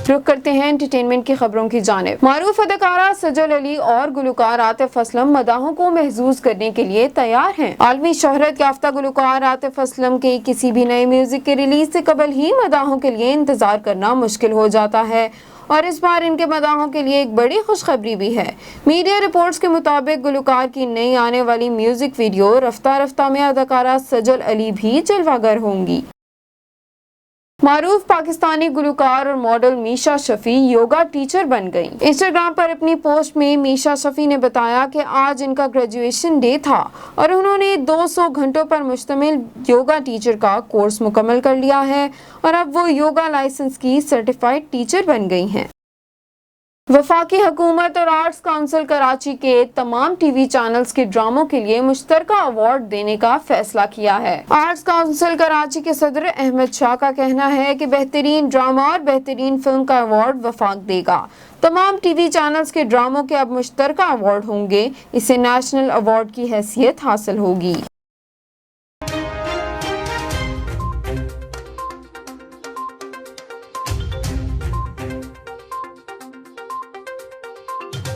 रुक करते हैं एंटरटेनमेंट की खबरों की जानिब। मारूफ अदाकारा सजल अली और गुलकार आतिफ असलम मदाहों को महसूस करने के लिए तैयार हैं। आलमी शोहरत याफ्ता गुलकार आतिफ असलम के किसी भी नए म्यूजिक के रिलीज से कबल ही मदाहों के लिए इंतजार करना मुश्किल हो जाता है और इस बार इनके मदाहों के लिए एक बड़ी खुशखबरी भी है। मीडिया रिपोर्ट्स के मुताबिक गुलकार की नई आने वाली म्यूजिक वीडियो रफ्ता रफ्ता में अदाकारा सजल अली भी जलवागर होंगी। मारूफ पाकिस्तानी गुलकार और मॉडल मीशा शफी योगा टीचर बन गई। इंस्टाग्राम पर अपनी पोस्ट में मीशा शफी ने बताया कि आज इनका ग्रेजुएशन डे था और उन्होंने 200 घंटों पर मुश्तमिल योगा टीचर का कोर्स मुकम्मल कर लिया है और अब वो योगा लाइसेंस की सर्टिफाइड टीचर बन गई हैं। वफाकी हुकूमत और आर्ट्स काउंसिल कराची के तमाम टीवी चैनल्स के ड्रामों के लिए मुश्तरका अवार्ड देने का फैसला किया है। आर्ट्स काउंसिल कराची के सदर अहमद शाह का कहना है कि बेहतरीन ड्रामा और बेहतरीन फिल्म का अवार्ड वफाक देगा। तमाम टीवी चैनल्स के ड्रामों के अब मुश्तरका अवार्ड होंगे। इसे नेशनल अवार्ड की हैसियत हासिल होगी।